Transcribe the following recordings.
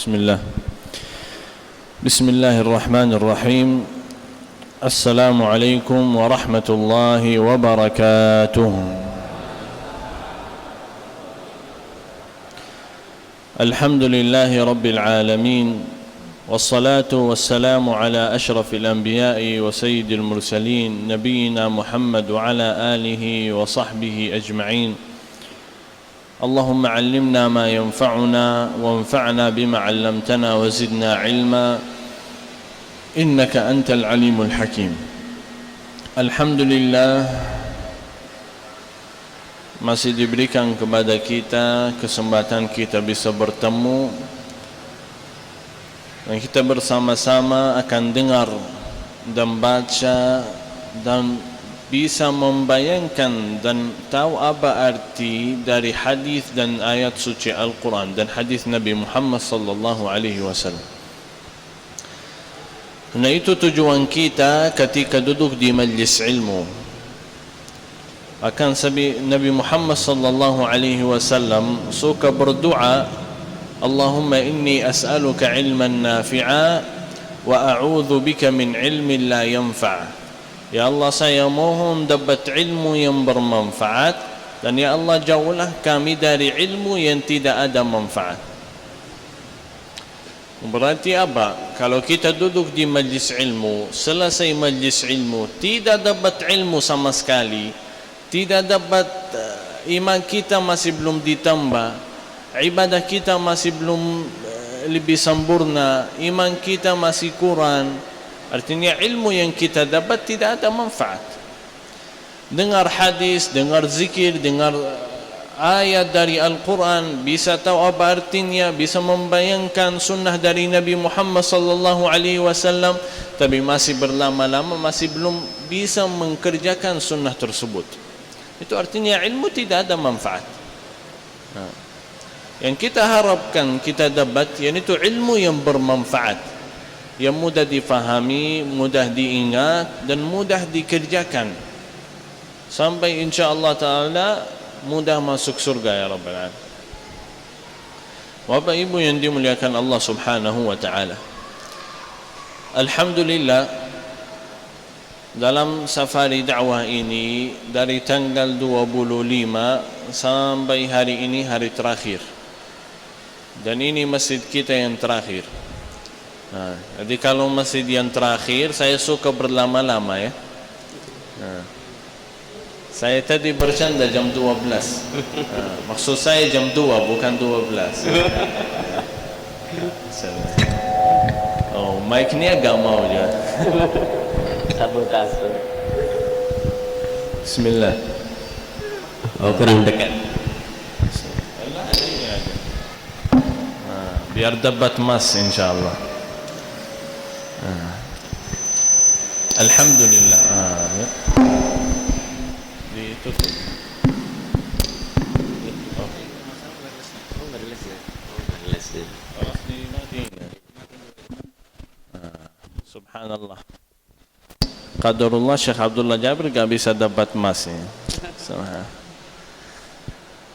بسم الله الرحمن الرحيم. السلام عليكم ورحمة الله وبركاته. الحمد لله رب العالمين، والصلاة والسلام على أشرف الأنبياء وسيد المرسلين نبينا محمد وعلى آله وصحبه أجمعين. اللهم علمنا ما ينفعنا وانفعنا بما علمتنا وزدنا علما إنك أنت العليم الحكيم. الحمد لله, masih diberikan kepada kita kesempatan kita bisa bertemu dan kita bersama-sama akan dengar dan baca dan bisa membayangkan dan tahu apa arti dari hadis dan ayat suci Al-Quran dan hadis Nabi Muhammad sallallahu alaihi wasallam. Karena itu tujuan kita ketika duduk di majlis ilmu. Akan Nabi Muhammad sallallahu alaihi wasallam suka berdoa, Allahumma inni as'aluka ilman nafi'a wa a'udzu bika min ilmin la yanfa'. Ya Allah, saya mohon dapat ilmu yang bermanfaat, dan ya Allah jauhlah kami dari ilmu yang tidak ada manfaat. Berarti apa? Kalau kita duduk di majlis ilmu, selesai majlis ilmu tidak dapat ilmu sama sekali, tidak dapat iman kita masih belum ditambah, ibadah kita masih belum lebih sempurna, iman kita masih kurang, artinya ilmu yang kita dapat tidak ada manfaat. Dengar hadis, dengar zikir, dengar ayat dari Al-Quran, bisa tahu apa artinya, bisa membayangkan sunnah dari Nabi Muhammad sallallahu alaihi wasallam, tapi masih berlama-lama masih belum bisa mengerjakan sunnah tersebut. Itu artinya ilmu tidak ada manfaat. Yang kita harapkan kita dapat, yaitu ilmu yang bermanfaat, yang mudah difahami, mudah diingat dan mudah dikerjakan, sampai insyaAllah ta'ala mudah masuk surga ya Rabbal Alamin. Bapak Ibu yang dimuliakan Allah subhanahu wa ta'ala, alhamdulillah, dalam safari dakwah ini dari tanggal 25 sampai hari ini hari terakhir, dan ini masjid kita yang terakhir. Jadi kalau masjid yang terakhir, saya suka berlama-lama ya. Saya tadi bercanda jam 12. Maksud saya jam 2 bukan 12. Oh, mic ni agak mau je. Sabotase. Bismillah. Oh, kurang dekat. Biar dapat mas insyaAllah. Alhamdulillah. Ya. Ditutup. Subhanallah. Qadarullah, Syekh Abdullah Jabir gak bisa dapat mas ya.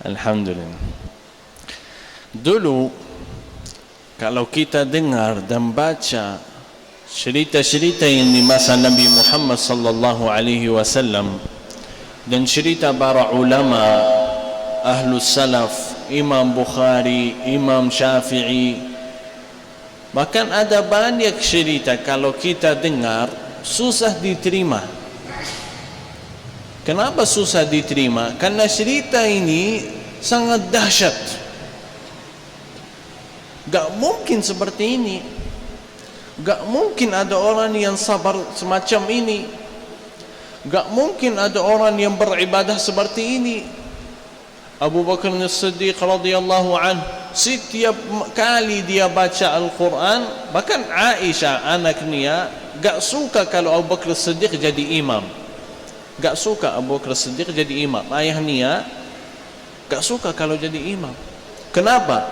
Alhamdulillah. Dulu kalau kita dengar dan baca cerita-cerita yang di masa Nabi Muhammad sallallahu alaihi wasallam dan cerita para ulama ahlus salaf, Imam Bukhari, Imam Syafi'i, bahkan ada banyak cerita kalau kita dengar susah diterima. Kenapa susah diterima? Karena cerita ini sangat dahsyat. Gak mungkin seperti ini. Gak mungkin ada orang yang sabar semacam ini. Gak mungkin ada orang yang beribadah seperti ini. Abu Bakar As-Siddiq radhiyallahu anhu, setiap kali dia baca Al-Quran, bahkan Aisyah anaknya gak suka kalau Abu Bakar As-Siddiq jadi imam. Gak suka Abu Bakar As-Siddiq jadi imam. Ayahnya gak suka kalau jadi imam. Kenapa?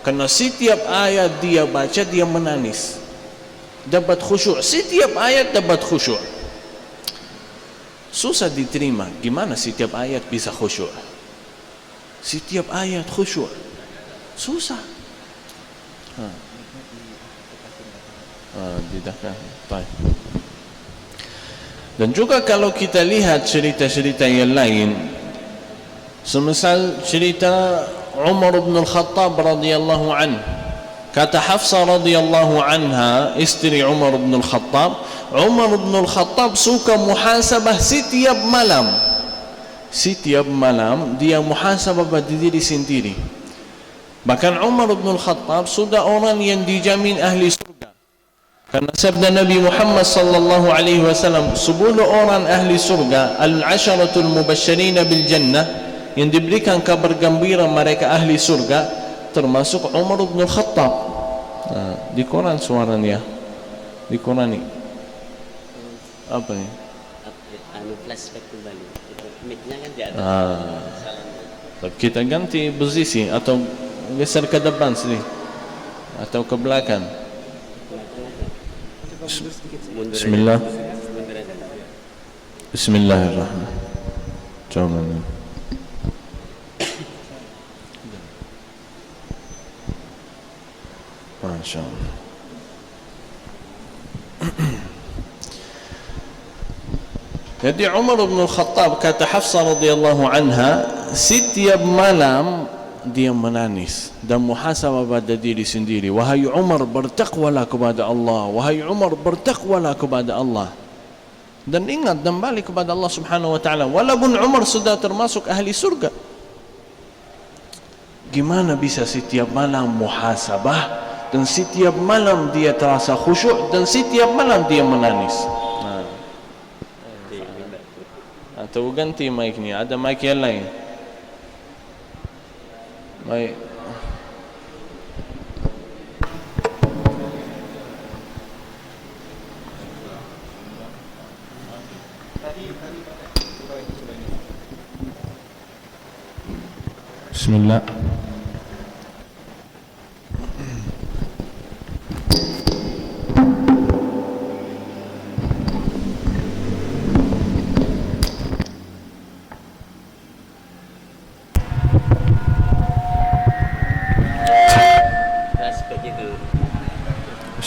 Karena setiap ayat dia baca dia menangis, dapat khusyuk. Setiap ayat dapat khusyuk. Susah diterima. Gimana setiap ayat bisa khusyuk? Setiap ayat khusyuk. Susah. Didahkan. Baik. Dan juga kalau kita lihat cerita-cerita yang lain, semisal cerita Umar bin Al-Khattab radhiyallahu anhu. Kata Hafsah radhiyallahu anha, istri Umar bin Al-Khattab, Umar bin Al-Khattab suka muhasabah setiap malam. Setiap malam dia muhasabah pada diri sendiri. Bahkan Umar bin Al-Khattab sudah orang yang dijamin ahli surga. Karena sabda Nabi Muhammad sallallahu alaihi wasallam, 10 orang ahli surga, al-asharatul mubasysyirin bil jannah, yang diberikan kabar gembira mereka ahli surga, termasuk Umar bin Al-Khattab. Di Quran suaranya. Di Quran ini. Apa ni? Flashback kembali. Mic-nya kan di atas. Kita ganti posisi atau geser ke depan sedikit atau ke belakang. Bismillah. Bismillahirrahmanirrahim. Coba. Masya Allah. Jadi Umar bin Al-Khattab, kata Hafsah radhiyallahu anha, setiap malam dia menangis dan muhasabah pada diri sendiri. Wahai Umar, bertakwalah kepada Allah. Wahai Umar, bertakwalah kepada Allah. Dan ingat dan balik kepada Allah Subhanahu wa taala. Walaupun Umar sudah termasuk ahli surga, gimana bisa setiap malam muhasabah dan setiap malam dia terasa khusyuk dan setiap malam dia menangis? Atau ganti mic ni, ada mic yang lain. Baik. Bismillah.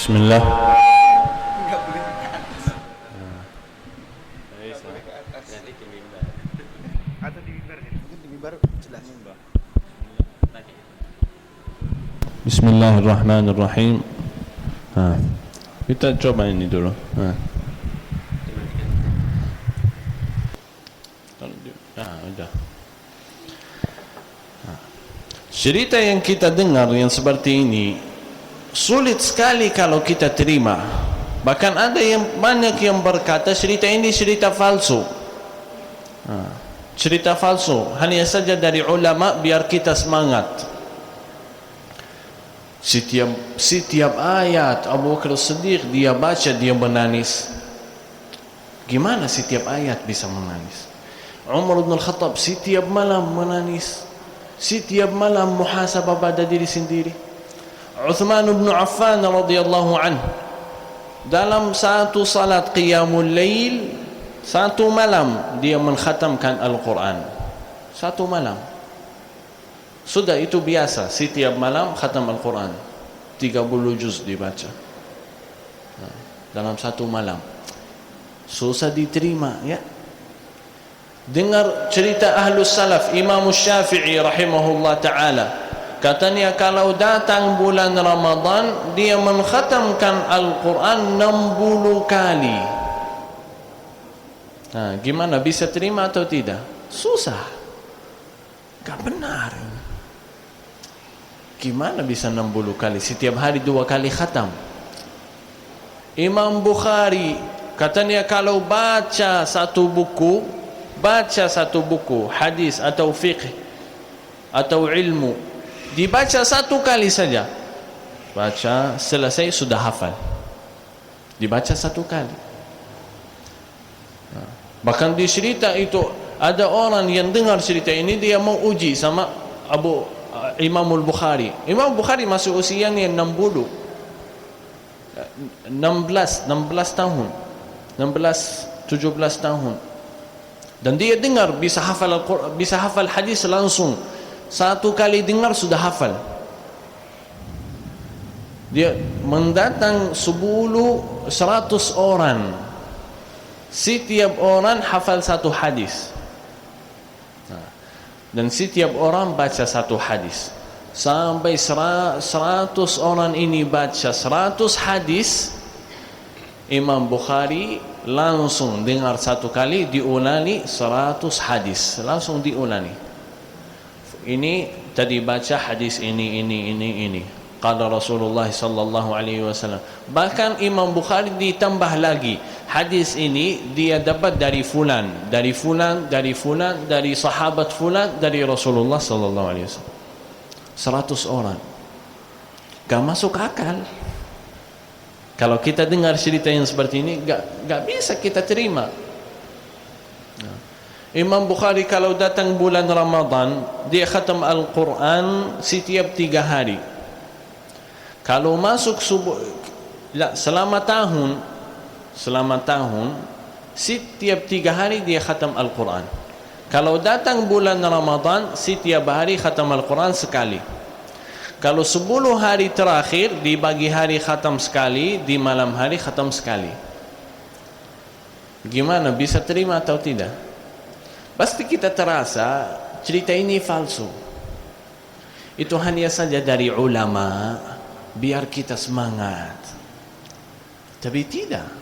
Bismillah. Enggak boleh ke atas. Nanti di mimbar. Atau di mimbar ya? Mungkin di mimbar jelas. Bismillahirrahmanirrahim. Kita coba ini dulu. Udah. Cerita yang kita dengar yang seperti ini sulit sekali kalau kita terima. Bahkan ada yang banyak yang berkata cerita ini cerita palsu. Cerita palsu hanya saja dari ulama biar kita semangat. Setiap ayat Abu Bakar Siddiq dia baca dia menangis. Gimana setiap ayat bisa menangis? Umar bin Al-Khattab setiap malam menangis. Setiap malam muhasabah pada diri sendiri. Uthman bin Affan radhiyallahu anhu dalam satu salat qiyamul lail, satu malam dia mengkhatamkan Al-Quran. Satu malam. Sudah itu biasa, setiap malam khatam Al-Quran 30 juz dibaca dalam satu malam. Susah diterima ya. Dengar cerita Ahlus Salaf, Imam Syafi'i rahimahullah ta'ala, katanya kalau datang bulan Ramadan dia mengkhatamkan Al-Quran 60 kali. Gimana, bisa terima atau tidak? Susah, gak benar. Gimana bisa 60 kali? Setiap hari 2 kali khatam. Imam Bukhari katanya kalau baca satu buku hadis atau fiqh atau ilmu, dibaca satu kali saja, baca selesai sudah hafal. Dibaca satu kali. Bahkan di cerita itu ada orang yang dengar cerita ini, dia mau uji sama Imamul Bukhari. Imam Bukhari masuk usianya 16 tahun, 17 tahun. Dan dia dengar bisa hafal hadis langsung. Satu kali dengar sudah hafal. Dia mendatang 100 orang. Setiap orang hafal satu hadis. Dan setiap orang baca satu hadis. Sampai 100 orang ini baca 100 hadis, Imam Bukhari langsung dengar satu kali diulangi 100 hadis, langsung diulangi. Ini tadi baca hadis ini. Qala Rasulullah sallallahu alaihi wasallam. Bahkan Imam Bukhari ditambah lagi, hadis ini dia dapat dari fulan, dari fulan, dari fulan, dari sahabat fulan, dari Rasulullah sallallahu alaihi wasallam. 100 orang. Gak masuk akal. Kalau kita dengar cerita yang seperti ini, gak bisa kita terima. Imam Bukhari kalau datang bulan Ramadan, dia khatam Al-Quran setiap 3 hari. Kalau masuk selama tahun, setiap 3 hari dia khatam Al-Quran. Kalau datang bulan Ramadan, setiap hari khatam Al-Quran sekali. Kalau 10 hari terakhir, di pagi hari khatam sekali, di malam hari khatam sekali. Gimana, bisa terima atau tidak? Pasti kita terasa cerita ini palsu. Itu hanya saja dari ulama, biar kita semangat. Tapi tidak.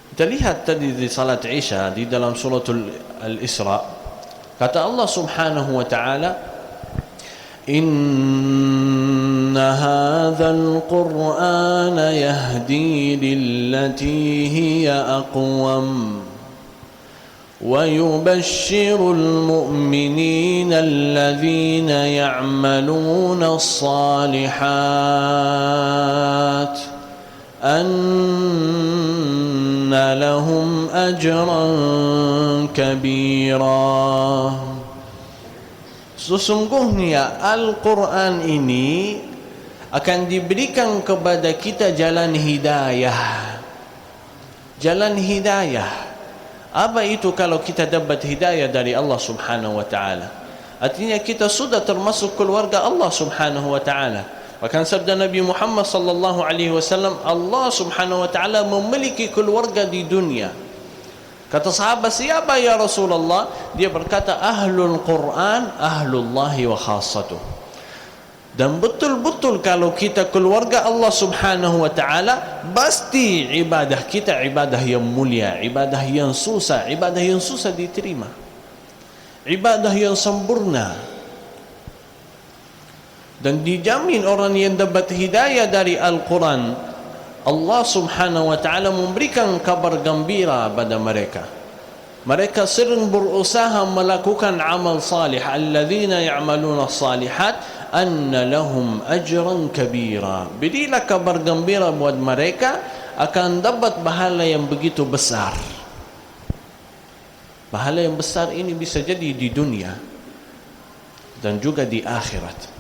Kita lihat tadi di salat Isya di dalam suratul Al-Isra, kata Allah Subhanahu wa taala, inna hadzal qur'ana yahdi lillati hiya aqwam wa yubashshirul mu'minina alladhina ya'maluna as-salihat anna lahum ajran kabira. Sesungguhnya Al-Quran ini akan diberikan kepada kita jalan hidayah. Jalan hidayah. Apa itu kalau kita dapat hidayah dari Allah Subhanahu wa taala? Artinya kita sudah termasuk keluarga Allah Subhanahu wa taala. Bahkan sabda Nabi Muhammad sallallahu alaihi wasallam, Allah Subhanahu wa taala memiliki keluarga di dunia. Kata sahabat, siapa ya Rasulullah? Dia berkata, ahlul Quran, ahlullahi wa khassatuh. Dan betul-betul kalau kita keluarga Allah Subhanahu wa taala, pasti ibadah kita ibadah yang mulia, ibadah yang susah diterima. Ibadah yang sempurna. Dan dijamin orang yang dapat hidayah dari Al-Quran, Allah Subhanahu wa taala memberikan kabar gembira pada mereka. Mereka sering berusaha melakukan amal salih, alladzina ya'maluna as-salihat anna lahum ajran kabira. Berilah kabar gembira buat mereka akan dapat pahala yang begitu besar. Pahala yang besar ini bisa jadi di dunia dan juga di akhirat.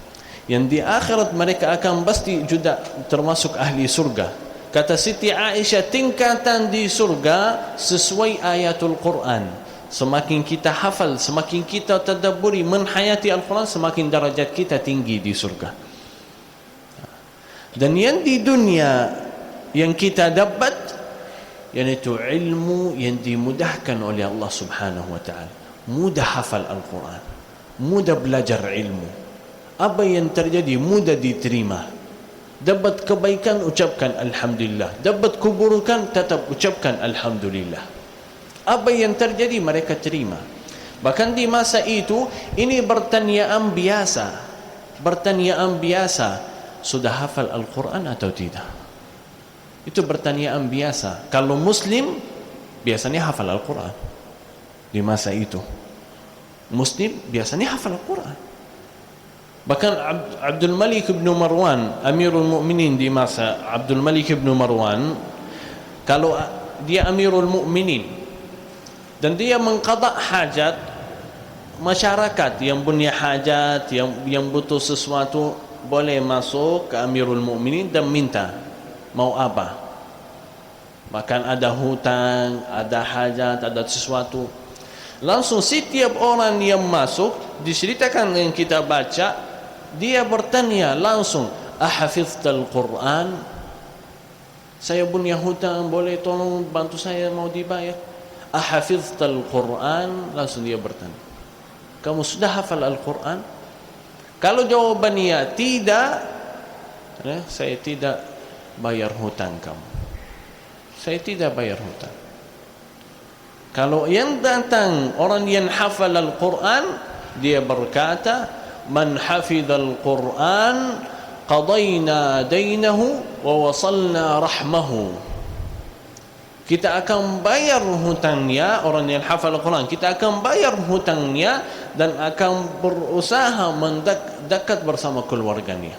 Yang di akhirat mereka akan pasti juga termasuk ahli surga. Kata Siti Aisyah, tingkatan di surga sesuai ayatul Quran. Semakin kita hafal, semakin kita tadabburi, menhayati Al-Quran, semakin darajat kita tinggi di surga. Dan yang di dunia yang kita dapat, yaitu ilmu yang dimudahkan oleh Allah Subhanahu wa taala. Mudah hafal Al-Quran, mudah belajar ilmu. Apa yang terjadi mudah diterima. Dapat kebaikan, ucapkan alhamdulillah. Dapat keburukan, tetap ucapkan alhamdulillah. Apa yang terjadi mereka terima. Bahkan di masa itu ini pertanyaan biasa. Pertanyaan biasa, sudah hafal Al-Quran atau tidak? Itu pertanyaan biasa. Kalau Muslim biasanya hafal Al-Quran. Di masa itu Muslim biasanya hafal Al-Quran. Bahkan Abdul Malik bin Marwan, Amirul Mukminin di masa Abdul Malik bin Marwan, kalau dia Amirul Mukminin dan dia mengqada hajat masyarakat yang punya hajat, yang butuh sesuatu, boleh masuk ke Amirul Mukminin dan minta mau apa. Bahkan ada hutang, ada hajat, ada sesuatu. Langsung setiap orang yang masuk, diceritakan yang kita baca, dia bertanya langsung, ahafiztal Quran? Saya punya hutang, boleh tolong bantu saya, mau dibayar. Ahafiztal Quran? Langsung dia bertanya, kamu sudah hafal Al-Quran? Kalau jawabannya tidak, saya tidak bayar hutang kamu. Saya tidak bayar hutang. Kalau yang datang orang yang hafal Al-Quran, dia berkata, man hafidhal Quran qadayna dainahu wa wasalna rahmahu. Kita akan bayar hutangnya, orang yang hafal Al-Quran, kita akan bayar hutangnya dan akan berusaha mendekat bersama keluarganya.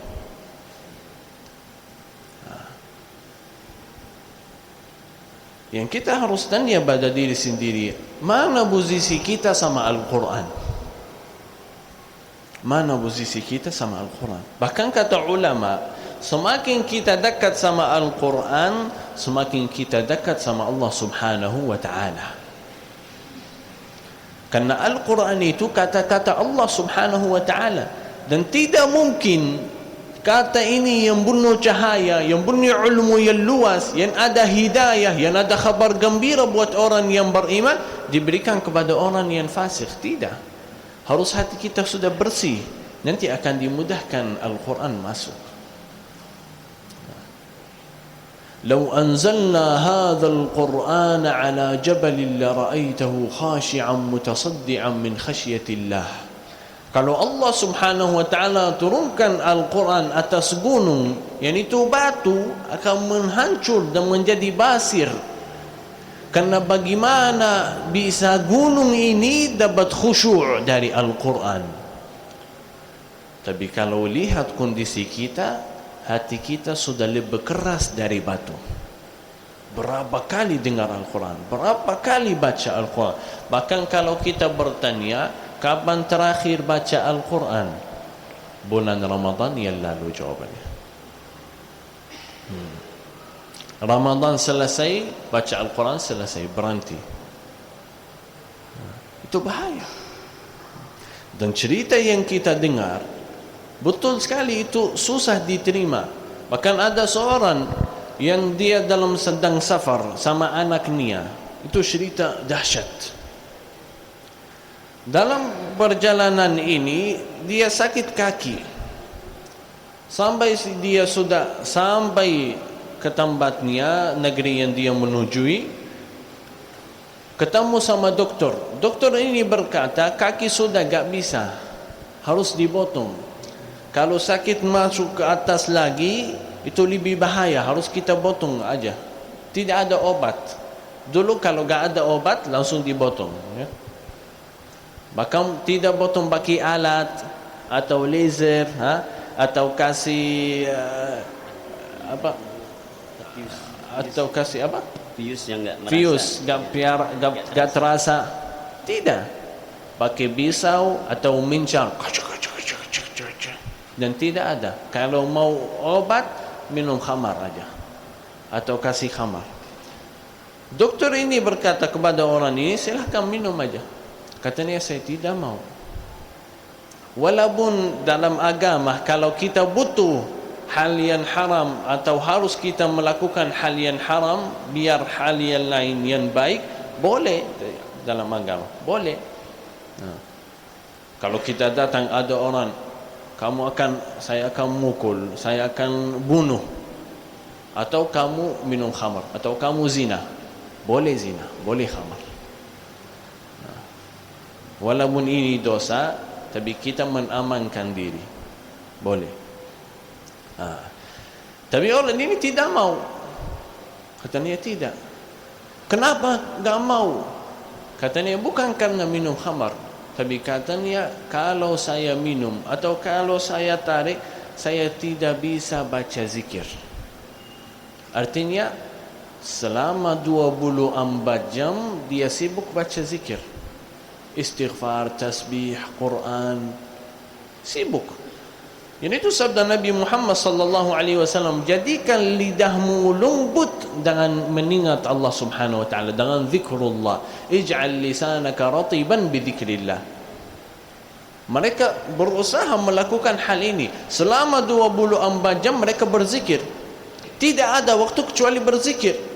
Yang kita harus tanya pada diri sendiri, mana posisi kita sama Al-Quran? Mana posisi kita sama Al-Quran? Bahkan kata ulama, semakin kita dekat sama Al-Quran, semakin kita dekat sama Allah Subhanahu wa ta'ala. Karena Al-Quran itu kata-kata Allah Subhanahu wa ta'ala, dan tidak mungkin kata ini yang penuh cahaya, yang punya ilmu yang luas, yang ada hidayah, yang ada kabar gembira buat orang yang beriman, diberikan kepada orang yang fasik. Tidak. Harus hati kita sudah bersih, nanti akan dimudahkan Al-Quran masuk. لو أنزلنا هذا القرآن على جبل لرأيته خاشعا متصدعا من خشية الله. Kalau Allah Subhanahu wa ta'ala turunkan Al-Quran atas gunung, yang itu batu akan menghancur dan menjadi basir. Karena bagaimana bisa gunung ini dapat khusyuk dari Al-Quran? Tapi kalau lihat kondisi kita, hati kita sudah lebih keras dari batu. Berapa kali dengar Al-Quran, berapa kali baca Al-Quran. Bahkan kalau kita bertanya, kapan terakhir baca Al-Quran? Bulan Ramadan yang lalu jawabannya. Ramadan selesai, baca Al-Quran selesai, berhenti. Itu bahaya. Dan cerita yang kita dengar, betul sekali itu susah diterima. Bahkan ada seorang yang dia dalam sedang safar sama anaknya, itu cerita dahsyat. Dalam perjalanan ini dia sakit kaki, sampai dia sudah sampai ke tempatnya, negeri yang dia menujui, ketemu sama doktor. Doktor ini berkata, kaki sudah gak bisa, harus dipotong. Kalau sakit masuk ke atas lagi, itu lebih bahaya, harus kita potong aja. Tidak ada obat. Dulu kalau gak ada obat, langsung dipotong, ya. Bahkan tidak potong pakai alat atau laser, atau kasih apa? Atau kasih apa? Fuse yang enggak merasa. Fuse, gak terasa. Tidak. Pakai pisau atau mincang. Dan tidak ada. Kalau mau obat, minum khamar aja. Atau kasih khamar. Dokter ini berkata kepada orang ini, silahkan minum aja. Katanya, saya tidak mau. Walaupun dalam agama, kalau kita butuh hal yang haram atau harus kita melakukan hal yang haram biar hal yang lain yang baik, boleh dalam agama, boleh. Kalau kita datang ada orang, saya akan mukul, saya akan bunuh, atau kamu minum khamar, atau kamu zina, boleh zina, boleh khamar. Walaupun ini dosa, tapi kita menamankan diri, boleh. Tapi orang ini tidak mau. Katanya tidak. Kenapa gak mau? Katanya bukan karena minum khamar, tapi katanya kalau saya minum atau kalau saya tarik, saya tidak bisa baca zikir. Artinya selama 24 jam dia sibuk baca zikir, istighfar, tasbih, Quran, sibuk. Ini itu sabda Nabi Muhammad sallallahu alaihi wasallam, jadikan lidahmu lembut dengan mengingat Allah Subhanahu wa taala, dengan zikrullah. Ij'al lisanaka ratiban bi dzikrillah. Mereka berusaha melakukan hal ini. Selama 24 jam mereka berzikir. Tidak ada waktu kecuali berzikir.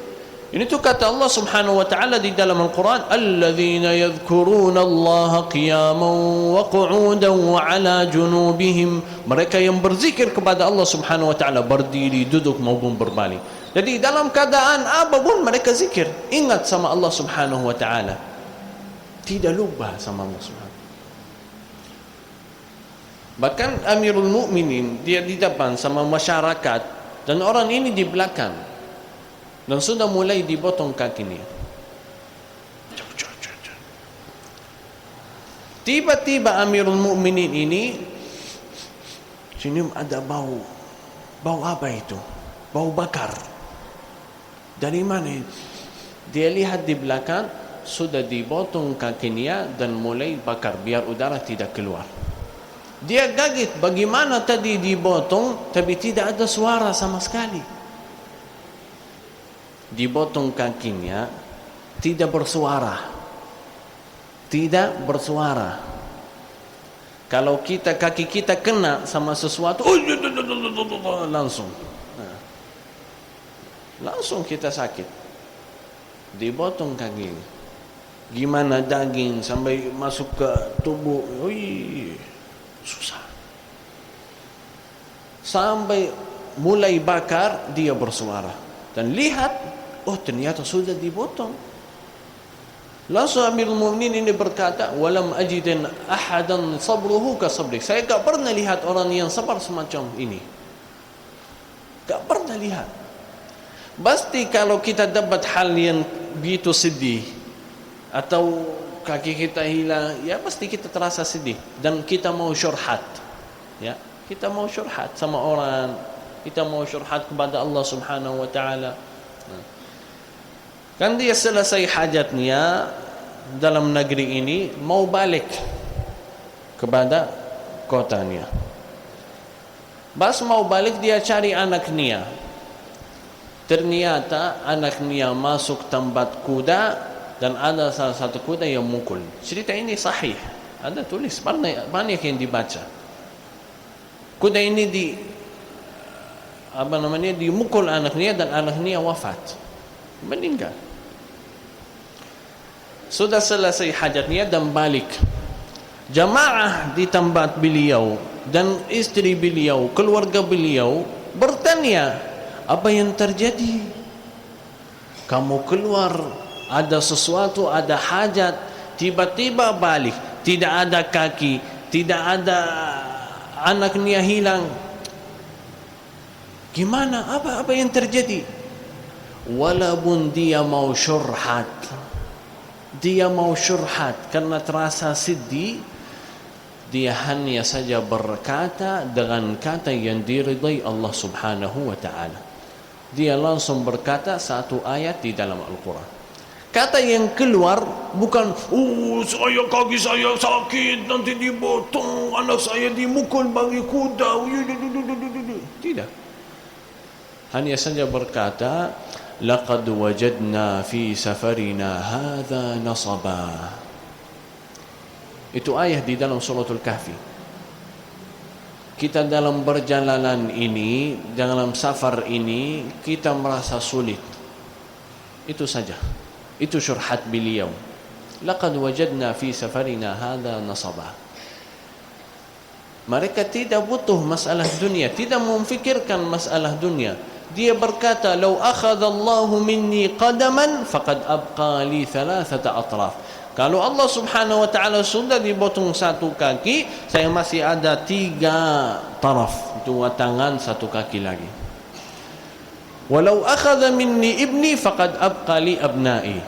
Ini tu kata Allah Subhanahu wa taala di dalam Al-Quran, alladzina yadhkuruna Allah qiyaman wa qu'udan wa 'ala junubihim. Mereka yang berzikir kepada Allah Subhanahu wa taala berdiri, duduk maupun berbaring. Jadi dalam keadaan apapun mereka zikir, ingat sama Allah Subhanahu wa taala. Tidak lupa sama Allah Subhanahu. Bahkan Amirul Mukminin dia di depan sama masyarakat dan orang ini di belakang. Dan sudah mulai dipotong kakinya. Tiba-tiba Amirul Mukminin ini cium ada bau. Bau apa itu? Bau bakar. Dari mana? Dia lihat di belakang sudah dipotong kakinya dan mulai bakar biar udara tidak keluar. Dia kaget bagaimana tadi dipotong tapi tidak ada suara sama sekali. Dipotong kakinya tidak bersuara. Tidak bersuara. Kalau kaki kita kena sama sesuatu, langsung. Langsung kita sakit. Dipotong kaki. Gimana daging sampai masuk ke tubuh, susah. Sampai mulai bakar dia bersuara. Dan lihat, oh ternyata sudah dipotong. Langsung Amirul Mukminin ini berkata, walam ajidan ahadan sabruhu ka sabrik. Saya tak pernah lihat orang yang sabar semacam ini. Tak pernah lihat. Pasti kalau kita dapat hal yang begitu sedih atau kaki kita hilang, ya pasti kita terasa sedih dan kita mau syurhat. Ya, kita mau syurhat sama orang, kita mau syurhat kepada Allah Subhanahu wa taala. Kan dia selesai hajatnya dalam negeri ini mau balik kepada kotanya. Pas mau balik dia cari anaknya. Ternyata anaknya masuk tempat kuda dan ada salah satu kuda yang mukul. Cerita ini sahih. Ada tulis banyak yang dibaca. Kuda ini dimukul anaknya dan anaknya wafat. Meninggal. Sudah selesai hajatnya dan balik. Jamaah di tempat beliau dan istri beliau, keluarga beliau bertanya, apa yang terjadi? Kamu keluar, ada sesuatu, ada hajat, tiba-tiba balik, tidak ada kaki, tidak ada anaknya hilang. Gimana? Apa yang terjadi? Walaupun dia mau syurhat, karena terasa sedih, dia hanya saja berkata dengan kata yang diridai Allah Subhanahu wa taala. Dia langsung berkata satu ayat di dalam Al-Quran. Kata yang keluar bukan, kaki saya sakit, nanti dipotong, anak saya dimukul bagi kuda. Tidak. Hanya saja berkata, laqad wajadna fi safarina hadha nasaba. Itu ayat di dalam suratul Kahfi. Kita dalam perjalanan ini, dalam safar ini, kita merasa sulit. Itu saja. Itu syurhat beliau. Laqad wajadna fi safarina hadha nasaba. Mereka tidak butuh masalah dunia, tidak memfikirkan masalah dunia. Dia berkata, "Lau akhadallahu minni qadaman faqad abqa li thalathata atraf." Kalau Allah Subhanahu wa taala sudah dipotong satu kaki, saya masih ada 3 taraf, 2 tangan, 1 kaki lagi. Walau akhadha minni ibni faqad abqa li abna'i.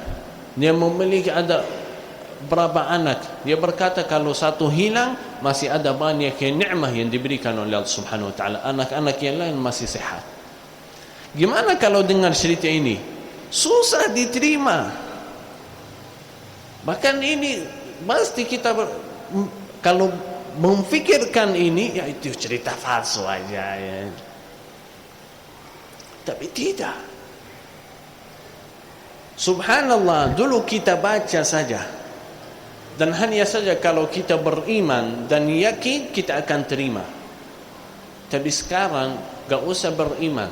Dia memiliki ada berapa anak? Dia berkata kalau 1 hilang, masih ada banyak yang nikmat yang diberikan oleh Allah Subhanahu wa taala. Anak-anak yang lain masih sehat. Gimana kalau dengar cerita ini? Susah diterima. Bahkan ini pasti kita kalau memfikirkan ini, ya itu cerita palsu aja ya. Tapi tidak. Subhanallah, dulu kita baca saja. Dan hanya saja kalau kita beriman dan yakin, kita akan terima. Tapi sekarang gak usah beriman.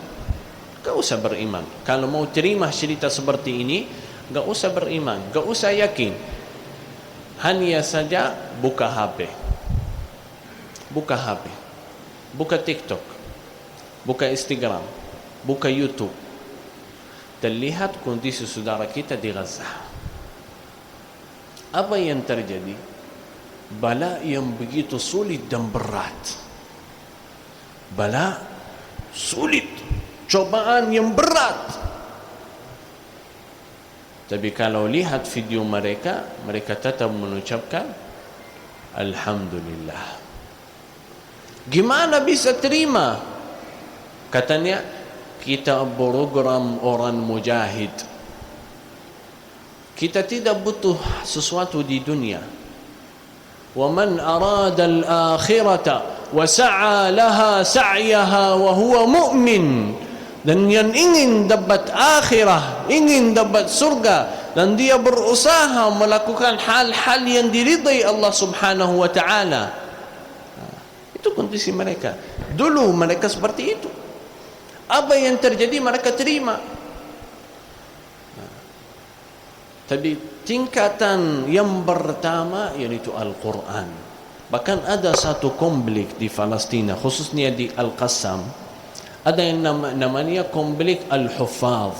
Gak usah beriman. Kalau mau terima cerita seperti ini, gak usah beriman, gak usah yakin. Hanya saja buka HP. Buka HP. Buka TikTok. Buka Instagram. Buka YouTube. Dan lihat kondisi saudara kita di Gaza. Apa yang terjadi? Bala yang begitu sulit dan berat. Bala sulit, cobaan yang berat. Tapi kalau lihat video mereka, mereka tetap mengucapkan Alhamdulillah. Gimana bisa terima? Katanya, kita program orang mujahid. Kita tidak butuh sesuatu di dunia. وَمَنْ أَرَادَ الْآخِرَةَ وَسَعَى لَهَا سَعْيَهَا وَهُوَ مُؤْمِنٌ. Dan yang ingin dapat akhirah, ingin dapat surga, dan dia berusaha melakukan hal-hal yang diridai Allah Subhanahu wa ta'ala. Itu kondisi mereka. Dulu mereka seperti itu. Apa yang terjadi mereka terima. Tapi tingkatan yang pertama yaitu Al-Quran. Bahkan ada satu konflik di Palestina, khususnya di Al-Qassam. Ada yang namanya konflik Al-Huffaz,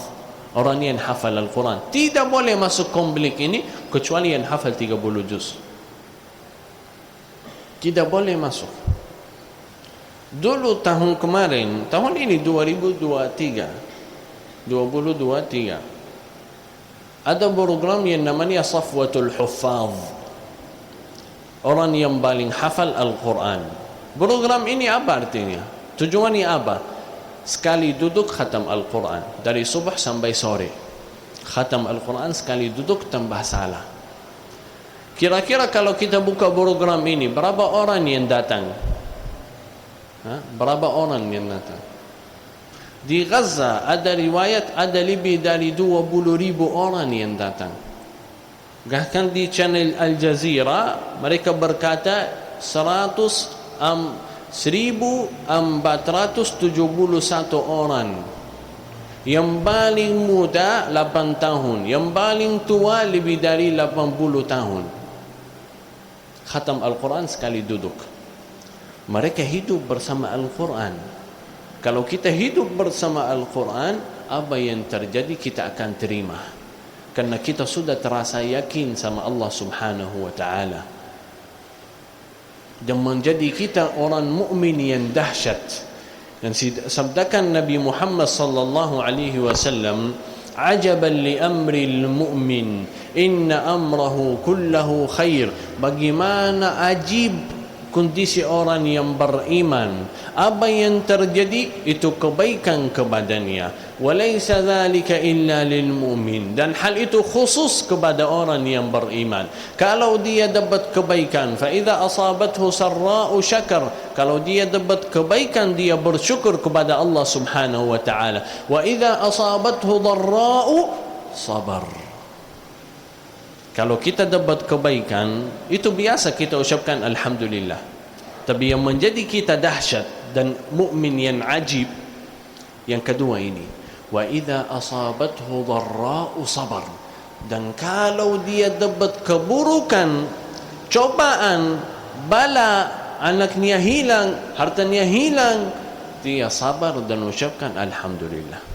orang yang hafal Al-Quran. Tidak boleh masuk konflik ini kecuali yang hafal 30 juz. Tidak boleh masuk. Dulu tahun kemarin, tahun ini 2023, ada program yang namanya Safwatul Huffaz, orang yang paling hafal Al-Quran. Program ini apa artinya? Tujuannya apa? Sekali duduk khatam Al-Quran, dari subuh sampai sore. Khatam Al-Quran sekali duduk tambah salah. Kira-kira kalau kita buka program ini, berapa orang yang datang? Berapa orang yang datang? Di Gaza ada riwayat ada lebih dari 20.000 orang yang datang. Bahkan di channel Al Jazeera mereka berkata 1.471 orang. Yang paling muda 8 tahun, yang paling tua lebih dari 80 tahun. Khatam Al-Quran sekali duduk. Mereka hidup bersama Al-Quran. Kalau kita hidup bersama Al-Quran, apa yang terjadi kita akan terima. Karena kita sudah terasa yakin sama Allah Subhanahu wa ta'ala. Dan menjadi kita orang mukmin yang dahsyat. Dan sabdakan Nabi Muhammad sallallahu alaihi wasallam, "Ajaban li amril mu'min, inna amrahu kullahu khair." Bagaimana ajib kondisi orang yang beriman, apa yang terjadi itu kebaikan kepadanya. Walaysa dzalika illa lil mu'min, dan hal itu khusus kepada orang yang beriman. Kalau dia dapat kebaikan, fa idza asabathu sarra'u syakar, kalau dia dapat kebaikan dia bersyukur kepada Allah Subhanahu wa taala. Wa idza asabathu dharra'u sabar. Kalau kita dapat kebaikan, itu biasa kita ucapkan Alhamdulillah. Tapi yang menjadi kita dahsyat dan mukmin yang ajib, yang kedua ini. Wa idza asabathu dharra'u sabar. Dan kalau dia dapat keburukan, cobaan, bala, anaknya hilang, hartanya hilang, dia sabar dan ucapkan Alhamdulillah.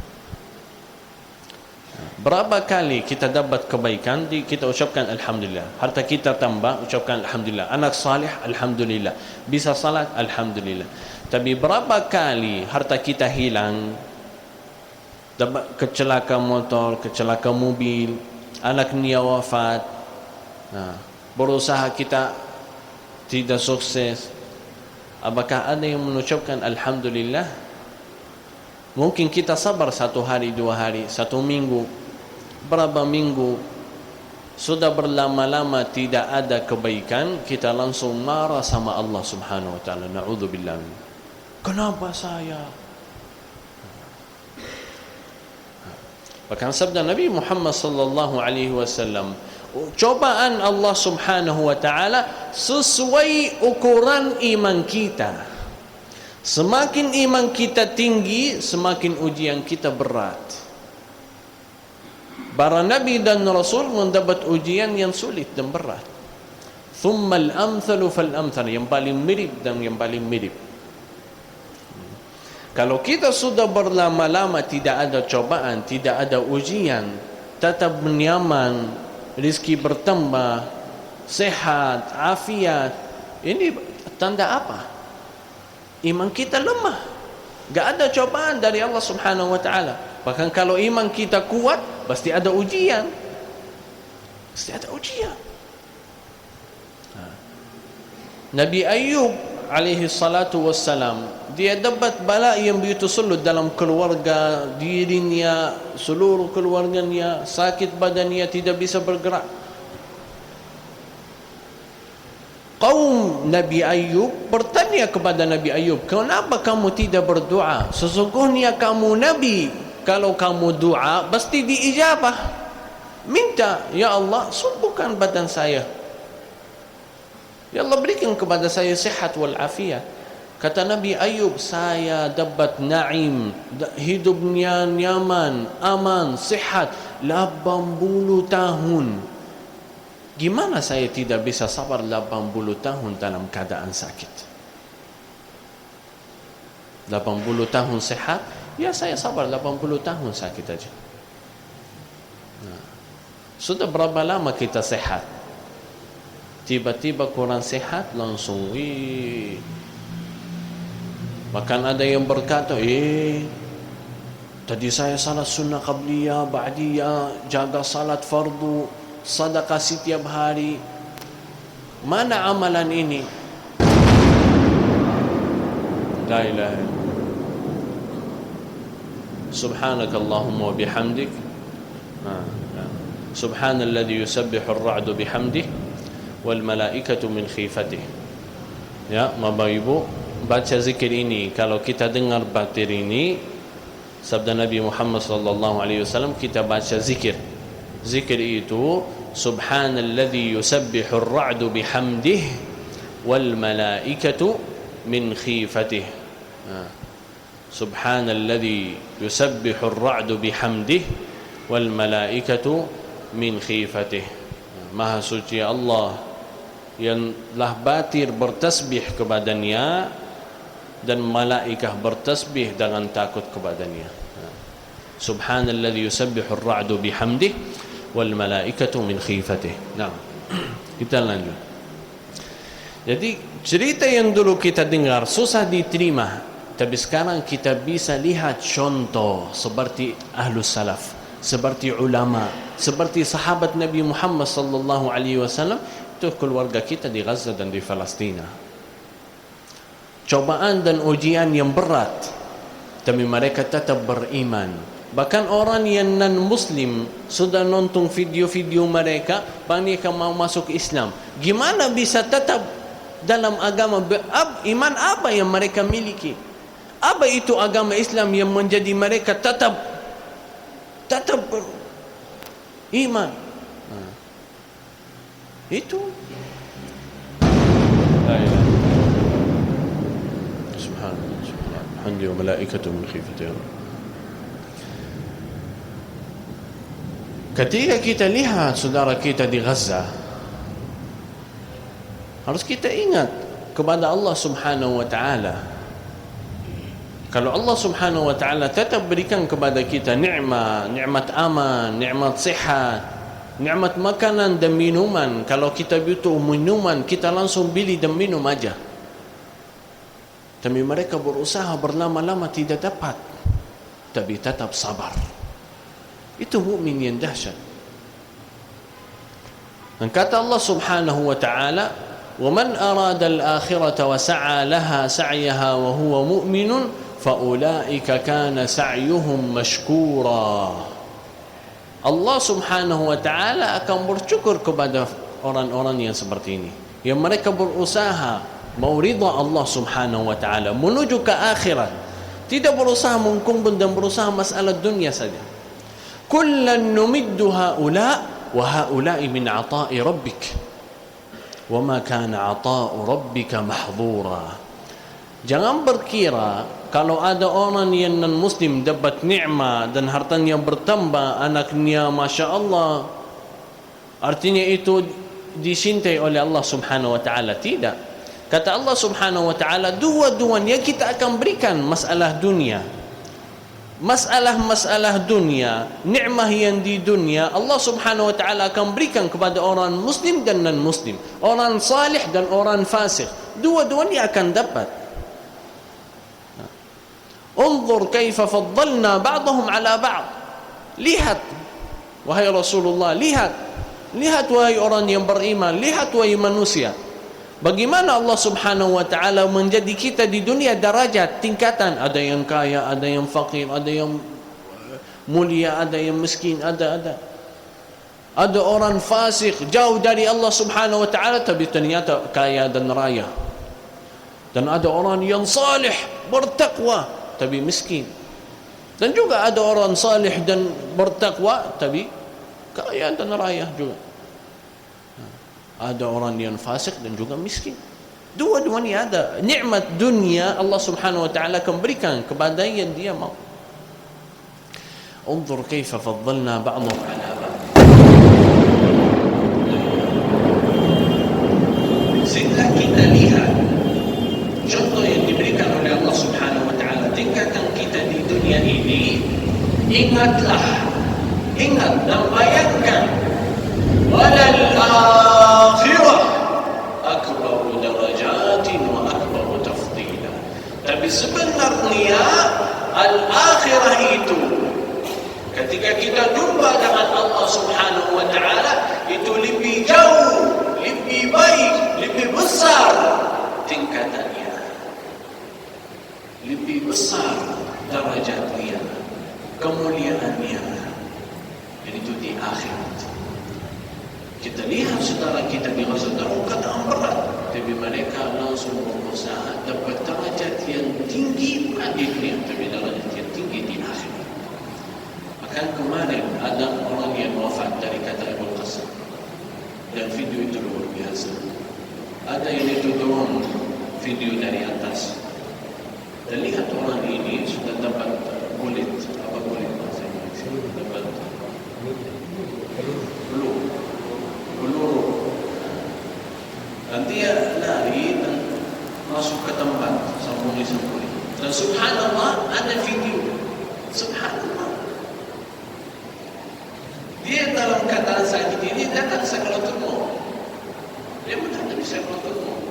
Berapa kali kita dapat kebaikan, kita ucapkan Alhamdulillah. Harta kita tambah, ucapkan Alhamdulillah. Anak salih, Alhamdulillah. Bisa salat, Alhamdulillah. Tapi berapa kali harta kita hilang, dapat kecelakaan motor, kecelakaan mobil, anaknya wafat, berusaha kita tidak sukses. Apakah ada yang mengucapkan Alhamdulillah? Mungkin kita sabar 1 hari, 2 hari, 1 minggu, berapa minggu, sudah berlama-lama tidak ada kebaikan, kita langsung marah sama Allah Subhanahu wa ta'ala. Na'udzubillah. Kenapa saya? Bahkan sabda Nabi Muhammad sallallahu alaihi wasallam, cobaan Allah Subhanahu wa taala sesuai ukuran iman kita. Semakin iman kita tinggi, semakin ujian kita berat. Para nabi dan rasul mendapat ujian yang sulit dan berat. Thumma al-amthalu fal-amthal, yang paling mirip dan yang paling mirip. Kalau kita sudah berlama-lama tidak ada cobaan, tidak ada ujian, tetap nyaman, rezeki bertambah, sehat, afiat, ini tanda apa? Iman kita lemah. Gak ada cobaan dari Allah Subhanahu wa taala. Bahkan kalau iman kita kuat, pasti ada ujian. Pasti ada ujian. Nabi Ayub alaihi salatu wassalam, dia dapat bala yang begitu sulit dalam keluarga, dirinya, seluruh keluarganya, sakit badannya, tidak bisa bergerak. Kaum Nabi Ayub bertanya kepada Nabi Ayub, kenapa kamu tidak berdoa? Sesungguhnya kamu Nabi, kalau kamu doa pasti diijabah. Minta, ya Allah, sembuhkan badan saya. Ya Allah, berikan kepada saya sehat wal afiat. Kata Nabi Ayub, saya dapat naim, hidupnya nyaman, aman, sehat 80 tahun. Gimana saya tidak bisa sabar 80 tahun dalam keadaan sakit? 80 tahun sehat, ya saya sabar 80 tahun sakit aja. Nah, sudah berapa lama kita sehat? Tiba-tiba kurang sehat, langsung bahkan ada yang berkata, tadi saya salat sunnah qabliyah, ba'diyah, jaga salat fardu, sedekah setiap hari, mana amalan ini? La ilaha illallah. Subhanakallahumma wa bihamdik. Subhanalladzi yusabbihu ar-ra'du bihamdihi wal malaikatu min khifatihi. Ya, Bapak Ibu, baca zikir ini. Kalau kita dengar batir ini, sabda Nabi Muhammad sallallahu alaihi wasallam, kita baca zikir. Zikir itu subhanalladzi yusabbihu ar-ra'du bihamdihi wal malaikatu min khifatihi. Subhanalladzi yusabbihu ar-ra'du bihamdihi wal malaikatu min khifatihi. Maha suci Allah yang lah batir bertasbih kepadanya dan malaikah bertasbih dengan takut kepadanya. Subhanalladzi yusabbihu ar-ra'du bihamdihi wal malaikatu min khifatihi. Nah, kita lanjut. Jadi cerita yang dulu kita dengar susah diterima, tapi sekarang kita bisa lihat contoh seperti ahlus salaf, seperti ulama, seperti sahabat Nabi Muhammad sallallahu alaihi wasallam. Itu keluarga kita di Gaza dan di Palestina. Cobaan dan ujian yang berat, tapi mereka tetap beriman. Bahkan orang yang non-muslim sudah nonton video-video mereka, mereka mau masuk Islam. Gimana bisa tetap dalam agama? Iman apa yang mereka miliki? Apa itu agama Islam yang menjadi mereka tetap beriman? Itu la ilaha subhanallah subhanallah wa malaikatu min khifatihi. Ketika kita lihat saudara kita di Gaza, harus kita ingat kepada Allah Subhanahu wa taala. Kalau Allah Subhanahu wa taala tetap berikan kepada kita nikmat aman, nikmat sehat, nikmat makanan dan minuman. Kalau kita butuh minuman, kita langsung beli dan minum aja. Tapi mereka berusaha berlama-lama tidak dapat, tapi tetap sabar. Itu mukmin yang dahsyat. Dan kata Allah Subhanahu wa taala, "Wa man arada al-akhirata wa sa'a laha sa'yaha wa huwa mu'minun fa ulaika kana sa'yuhum mashkura." Allah Subhanahu wa taala akan bersyukur kepada orang-orang yang seperti ini, yang mereka berusaha mau ridha Allah Subhanahu wa taala, menuju ke akhirat, tidak berusaha mengkumpul dan berusaha masalah dunia saja. Kullan numiddu haula wa haula'i min 'ata'i rabbik wa ma kana 'ata'u rabbika mahdhura. Jangan berkira kalau ada orang yang non-muslim dapat nikmat dan hartanya bertambah, anaknya Masya Allah, artinya itu dicintai oleh Allah subhanahu wa ta'ala. Tidak. Kata Allah subhanahu wa ta'ala, dua-duanya kita akan berikan masalah dunia. Masalah dunia, nikmah yang di dunia, Allah subhanahu wa ta'ala akan berikan kepada orang muslim dan non-muslim, orang salih dan orang fasik. Dua-duanya akan dapat. Unzur kaifa faddalna ba'dahum ala ba'd. Lihat wahai Rasulullah, lihat wahai orang yang beriman, lihat wahai manusia, bagaimana Allah subhanahu wa ta'ala menjadi kita di dunia darajat, tingkatan. Ada yang kaya, ada yang fakir, ada yang mulia, ada yang miskin, ada orang fasik jauh dari Allah subhanahu wa ta'ala tapi ternyata kaya dan raya. Dan ada orang yang salih, bertakwa tapi miskin. Dan juga ada orang salih dan bertakwa tapi kaya dan raya juga. Ada orang yang fasik dan juga miskin. Dua-duanya ada. Nikmat dunia Allah subhanahu wa ta'ala akan berikan kepada yang dia mau. Unzur kaifa faddalna ba'dahum ala ba'd. Setelah kita lihat contoh yang diberikan oleh Allah subhanahu wa ta'ala, tingkatan kita di dunia ini, ingat dan bayangkan, walal akhirah akbaru darajatin wa akbaru tafdila. Tapi sebenarnya al-akhirah itu, ketika kita jumpa dengan Allah subhanahu wa ta'ala, itu lebih jauh, lebih baik, lebih besar tingkatannya, lebih besar darajatnya, kemuliaannya. Jadi itu di akhirat. Kita lihat saudara kita di masa dalam keadaan berat, tapi mereka langsung berusaha dapat darajat yang tinggi bukan di dunia, tapi darajat yang tinggi di akhirat. Bahkan kemarin ada orang yang wafat dari kata Ibn Qasim, dan video itu luar biasa. Ada yang itu turun video dari atas, dan lihat orang ini sudah dapat kulit, apa kulit bahasa Indonesia, dapat peluru, dan dia lari dan masuk ke tempat sembunyi. Dan subhanallah ada video, subhanallah, dia dalam keadaan sakit ini datang sakaratul maut. Dia menghadapi sakaratul maut,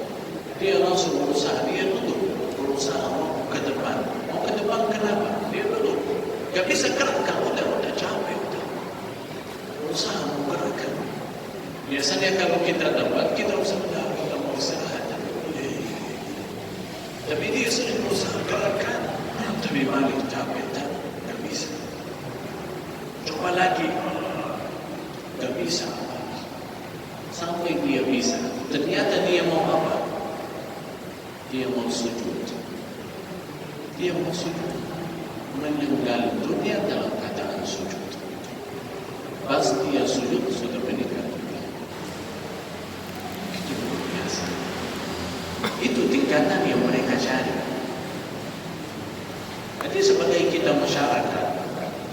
dia langsung berusaha, dia duduk, berusaha mau ke depan. Kenapa? Dia duduk, gak bisa gerakkan, udah capek, berusaha menggerakkan. Biasanya kalau kita dapat, kita harus kita mau istirahat, tapi dia sering berusaha gerakkan, tapi balik capek, tak bisa. Coba lagi, tak bisa. Sampai dia bisa, ternyata dia mau apa? Dia mau sujud. Dia mau sujud, meninggal dunia dalam keadaan sujud. Pas dia sujud sudah meninggal dunia. Itu luar biasa. Itu tingkatan yang mereka cari. Jadi sebagai kita masyarakat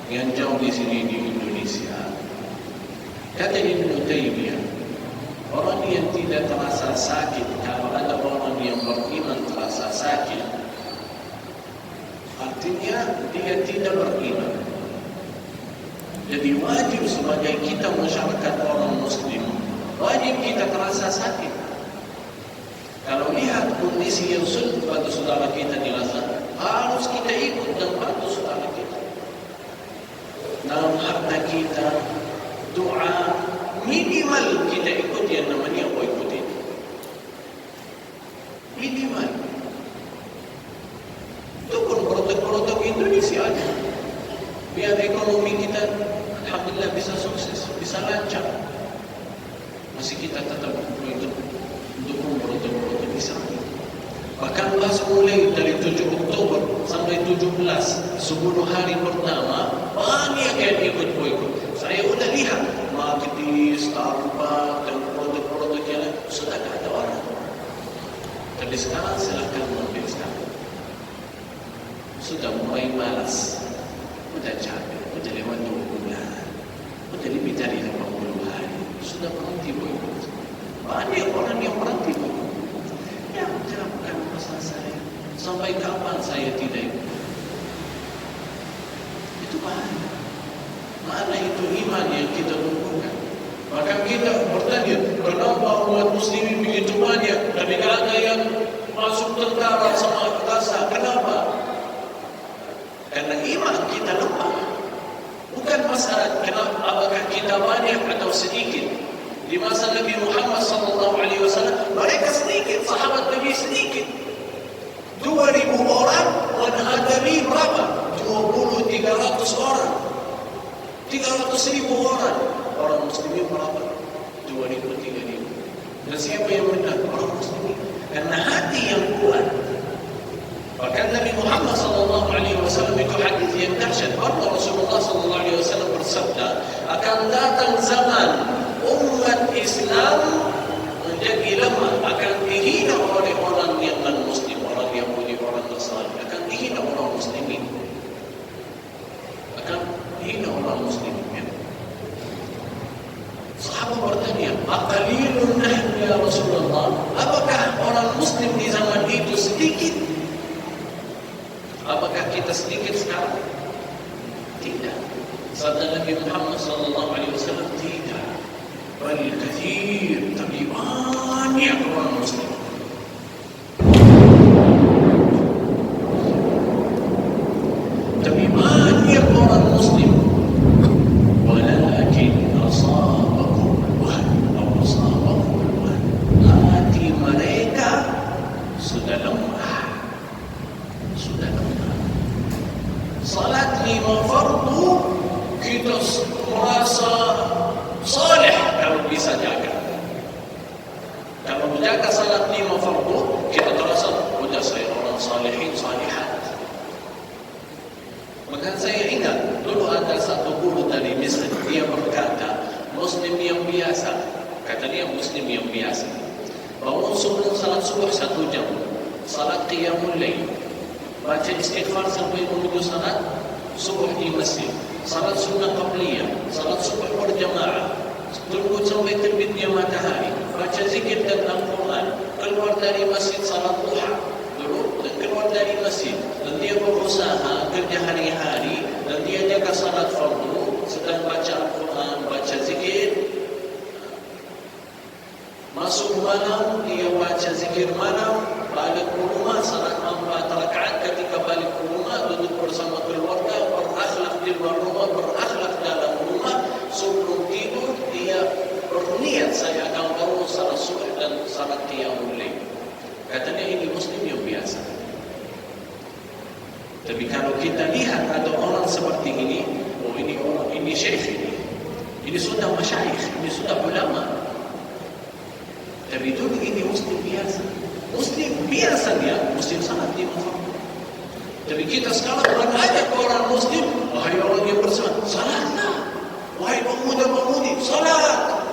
yang jauh di sini di Indonesia, kata Ibnu Taimiyah, orang yang tidak terasa sakit, kalau ada orang yang beriman terasa sakit, artinya dia tidak beriman. Jadi wajib sebagai kita masyarakat orang muslim, wajib kita terasa sakit. Kalau lihat kondisi yang sulit pada saudara kita dirasa, harus kita ikut dan bantu saudara kita. Dalam harta kita, doa, minimal kita ikut yang namanya boykot ini. Minimal. Itu pun produk-produk Indonesia aja. Biar ekonomi kita alhamdulillah bisa sukses, bisa lancar. Masih kita tetap ikut dukung produk-produk Islam. Bahkan pas mulai dari 7 Oktober sampai sampai 17, 10 hari pertama, banyak yang ikut boykot. Saya udah lihat, Marketing, Starbucks, dan produk-produk yang lain, sudah tak ada orang. Tapi sekarang silakan mengambil sekarang. Sudah mulai malas, sudah capek, sudah lewat 2 bulan, sudah lebih dari 80 hari, sudah berhenti boykot. Banyak orang yang berhenti boykot. Ya, jangan bukan masalah saya. Sampai kapan saya tidak ikut? Itu bahaya. Mana itu iman yang kita tumbuhkan? Maka kita bertanya, kenapa umat muslimin begitu banyak, tapi kalau ada yang masuk tentara sama rasa, kenapa? Karena iman kita lemah. Bukan masalah kenapa, apakah kita banyak atau sedikit. Di masa Nabi Muhammad SAW, mereka sedikit, sahabat Nabi sedikit. 2.000 orang menghadapi berapa? 300 orang. 300.000 orang. Orang muslimin berapa? 2.000, 3.000. Dan siapa yang menang? Orang muslimin. Karena hati yang kuat. Bahkan Nabi Muhammad SAW itu hadis yang dahsyat. Bahwa Rasulullah SAW bersabda, akan datang zaman umat Islam menjadi lemah, akan dihina oleh orang yang non-Muslim, orang Yahudi, orang Nasrani, akan dihina orang Muslimin, akan dihina orang Muslimin. Sahabat bertanya, aqalilun nahnu ya Rasulullah, apakah orang Muslim di zaman itu sedikit? Apakah kita sedikit sekarang? Tidak. Sabda Nabi Muhammad SAW, tidak. Bal kathir, tapi banyak orang Muslim. Tapi banyak orang Muslim. Walakin asabakum al-wahn, atau asabakum al-wahn. Hati mereka sudah lemah. Sudah lemah. Salat 5 fardu kita merasa saleh kalau bisa jaga. Kalau menjaga salat 5 fardu, kita terasa sudah saya orang salehin, salihat. Maka saya ingat dulu ada satu guru dari Mesir, dia berkata, Muslim yang biasa, kata dia Muslim yang biasa, bangun sebelum salat subuh 1 jam, salat qiyamul lail, baca istighfar sampai menuju salat subuh di masjid, salat sunnah qabliyah, salat subuh berjamaah, tunggu sampai terbitnya matahari, baca zikir dan Al-Quran, keluar dari masjid salat duha dulu, dan keluar dari masjid, dan dia berusaha kerja hari-hari, dan dia jaga salat fardu, sedang baca Al-Quran, baca zikir. Masuk malam, dia baca zikir malam, balik ke rumah, salat 4 rakaat, ketika balik ke rumah, duduk bersama keluarga, berakhlak di luar rumah, berakhlak dalam rumah, sebelum tidur, dia berniat, saya akan bangun salat subuh dan salat qiyamul lail. Katanya ini Muslim yang biasa. Tapi kalau kita lihat ada orang seperti ini, oh ini orang, ini syekh ini sudah masyayikh, ini sudah ulama. Tapi dulu ini Muslim biasa. Muslim biasa dia, Muslim sangat dimahami. Tapi kita sekarang mengajak orang Muslim, wahai orang yang bersalat, salatlah. Wahai pemuda-pemudi, salat.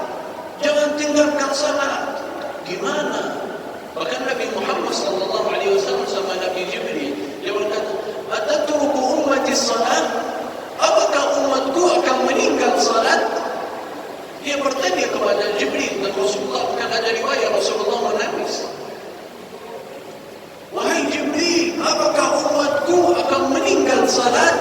Jangan tinggalkan salat. Gimana? Bahkan Nabi Muhammad SAW sama Nabi Jibril, dia berkata, atatruku ummati salat? Apakah umatku akan meninggal salat? Dia bertanya kepada Jibril, dan Rasulullah, bukan ada riwayat Rasulullah menangis. Wahai Jibril, apakah umatku akan meninggal salat?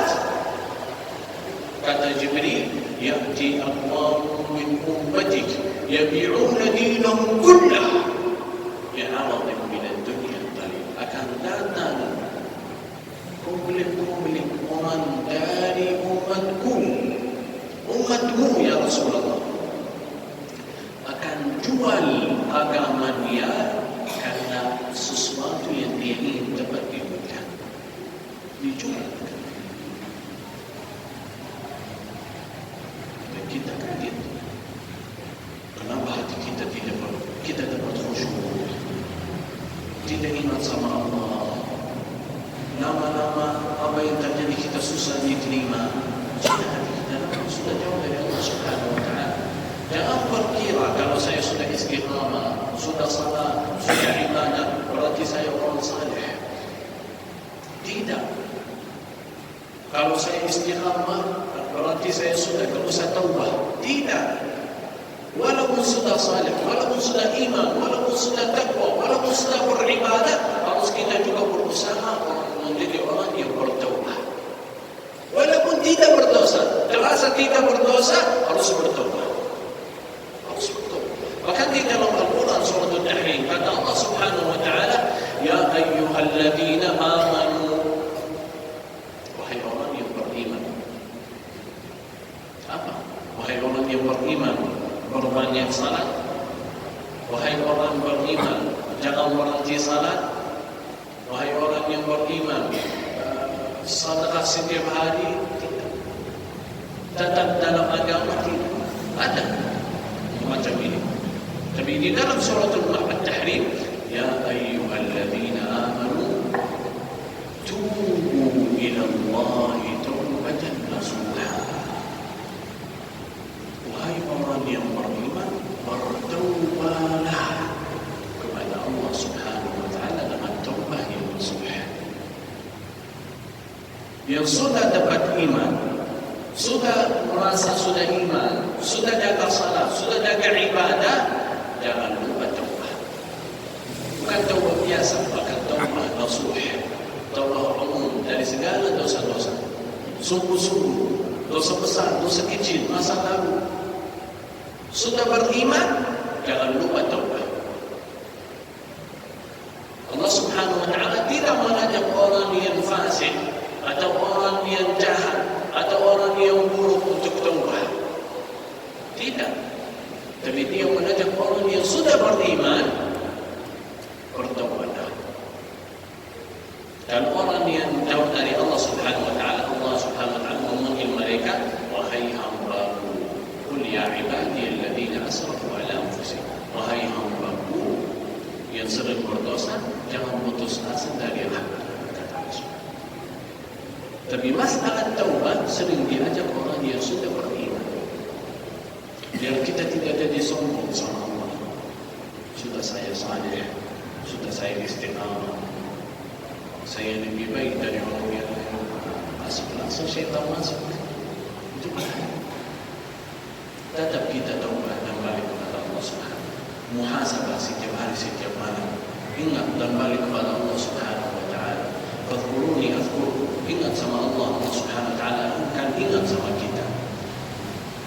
Kata Jibril, ya'ti aqwamun min ummatik yabi'una dinahum kullah bi'aradin min ad-dunya qalil. Akan datang kumpulan orang dari umatmu ya Rasulullah, akan jual agama dia karena sesuatu yang dia ingin dapat di dunia, dijual. Dan kita kaget, kenapa hati kita tidak dapat khusyuk, tidak ingat sama Allah, lama-lama saya sudah istiqamah, sudah salat, sudah ibadah, berarti saya orang saleh. Tidak. Kalau saya istiqamah, berarti saya sudah berusaha taubah. Tidak. Walaupun sudah saleh, walaupun sudah iman, walaupun sudah takwa, walaupun sudah beribadah, harus kita juga berusaha menjadi orang yang bertaubat. Walaupun tidak berdosa, terasa tidak berdosa, harus bertaubat. Harus bertaubat. Bahkan di dalam Al-Quran surah Al-Tahrim kata Allah Subhanahu wa taala, ya ayyuhalladzina amanu, wahai orang yang beriman. Apa? Wahai orang yang beriman, berbanyak salat. Wahai orang beriman, jangan berhenti salat. Wahai orang yang beriman, sedekah setiap hari. Tetap dalam agama tidak ada macam ini. Tapi di dalam surah Al-Tahrim, ya ayyuhalladzina amanu tubu ila Allahi taubatan nasuha. Wahai orang yang beriman, bertaubatlah kepada Allah Subhanahu wa taala dengan taubah yang nasuha. Yang sudah dapat iman, sudah merasa sudah iman, sudah jaga salat, sudah jaga ibadah, jangan lupa taubah. Bukan taubah biasa, bahkan taubah nasuh, taubah umum dari segala dosa-dosa. Sungguh-sungguh, dosa besar, dosa kecil, masa lalu. Sudah beriman, jangan lupa taubah. Allah Subhanahu wa taala tidak mengajak orang yang fasik atau orang yang jahat atau orang yang buruk untuk taubah. Tidak. Tapi dia mengajak orang yang sudah beriman bertaubatlah. Dan orang yang jauh dari Allah Subhanahu wa taala, Allah Subhanahu wa taala memanggil mereka, wahai hamba-Ku, qul ya ibadiyalladzina asrafu ala anfusihim. Wahai hamba-Ku yang sering berdosa, jangan putus asa dari rahmat. Tapi masalah taubat sering diajak orang yang sudah beriman. Biar kita tidak jadi sombong sama Allah. Sudah saya saleh, sudah saya istiqamah, saya lebih baik dari orang yang masuk langsung syaitan masuk. Itu bahaya. Tetap kita taubat dan balik kepada Allah Subhanahu. Muhasabah setiap hari, setiap malam. Ingat dan balik kepada Allah Subhanahu wa taala. Fadhkuruni azkurkum. Ingat sama Allah Subhanahu wa taala, akan ingat sama kita.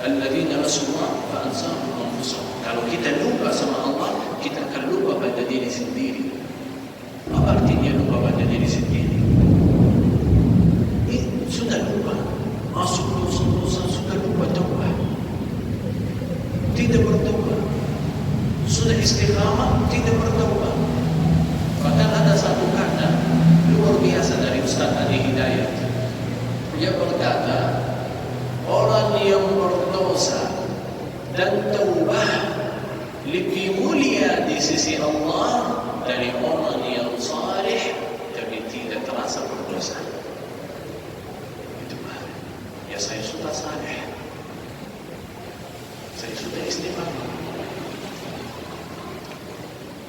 Alladzina nasullah fa ansahum anfusahum. Kalau kita lupa sama Allah, kita akan lupa pada diri sendiri. Apa artinya lupa pada diri sendiri? Sudah lupa, masuk dosa-dosa, sudah lupa taubat, tidak bertaubat. Sudah istiqamah, tidak bertaubat. Bahkan ada satu kata luar biasa dari Ustaz Adi Hidayat. Dia berkata, orang yang berdosa dan taubah lebih mulia di sisi Allah dari orang yang saleh tapi tidak terasa berdosa. Itu bahaya. Ya saya sudah saleh, saya sudah istiqamah.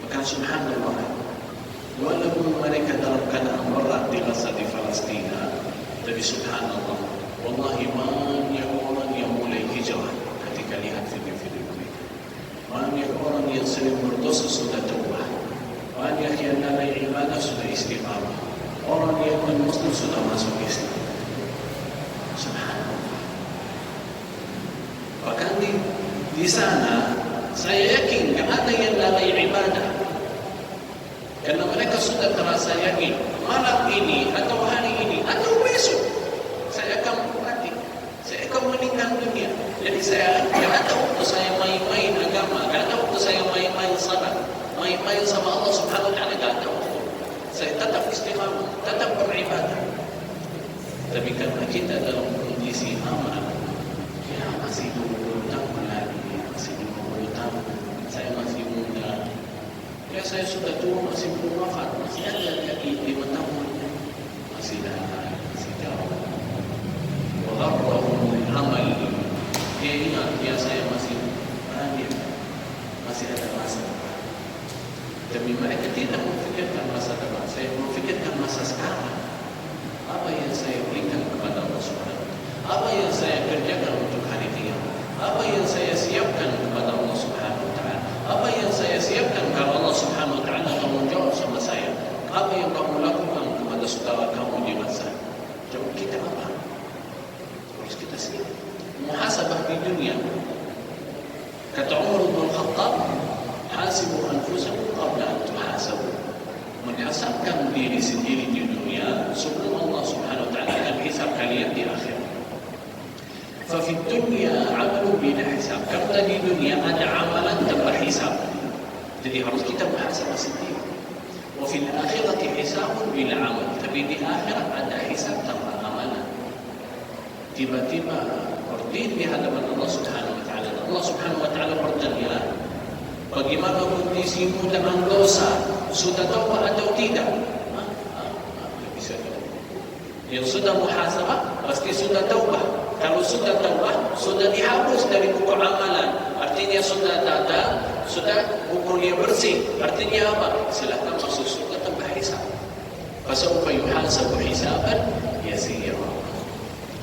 Maka subhanallah, walaupun mereka dalam keadaan berat di masa di Palestina, tapi subhanallah, wallahi banyak orang yang mulai hijrah ketika lihat video-video mereka. Banyak orang yang sering berdosa sudah taubat. Banyak yang lalai ibadah sudah istiqamah. Orang yang non-muslim sudah masuk Islam. Subhanallah. Bahkan di sana, saya yakin tidak ada yang lalai ibadah. Karena mereka sudah terasa yakin, malam ini atau hari ini atau besok saya akan mati, saya akan meninggal dunia. Jadi saya tidak ada waktu saya main-main agama, tidak ada waktu saya main-main salat, main-main sama Allah Subhanahu wa taala, tidak ada waktu. Saya tetap istiqamah, tetap beribadah. Tapi karena kita dalam kondisi aman, ya masih 20 tahun lagi, masih 20 tahun, saya masih muda. Ya saya sudah tua, masih belum wafat, masih ada lagi 5 tahun, masih ada, masih jauh. Wagharrahumul amal. Dia ingat, ya saya masih hadir, masa sekarang. Apa yang saya berikan kepada Allah Subhanahu wa Ta'ala? Apa yang saya kerjakan untuk hari kiamat? Apa yang saya siapkan kepada Allah Subhanahu wa Ta'ala? Apa yang saya siapkan kalau Allah Subhanahu wa Ta'ala tanggung jawab sama saya? Apa yang kamu lakukan kepada saudara kamu di masa? Jawab kita apa? Harus kita siap. Muhasabah di dunia. Kata Umar bin Khattab, hasibu anfusakum qabla an tuhasabu. Menghasabkan diri sendiri di dunia sebelum Allah Subhanahu wa Ta'ala akan hisab kalian di akhirat. Fa fi dunya amalu bila hisab. Karena di dunia ada amalan tanpa hisab. Jadi harus kita muhasabah sendiri. Wa fil akhirati hisabun bila amal. Tapi di akhirat ada hisab tanpa amalan. Tiba-tiba berdiri di hadapan Allah Subhanahu wa Ta'ala. Allah Subhanahu wa Ta'ala bertanya, bagaimana kondisimu dengan dosa? Sudah taubat atau tidak? Bisa tahu. Yang sudah muhasabah pasti sudah taubat. Kalau sudah taubat, sudah dihapus dari buku amalan. Artinya sudah datang, sudah bukunya bersih. Artinya apa? Silakan masuk surga tanpa hisab. Fasawfa yuhasabu hisaban yasira.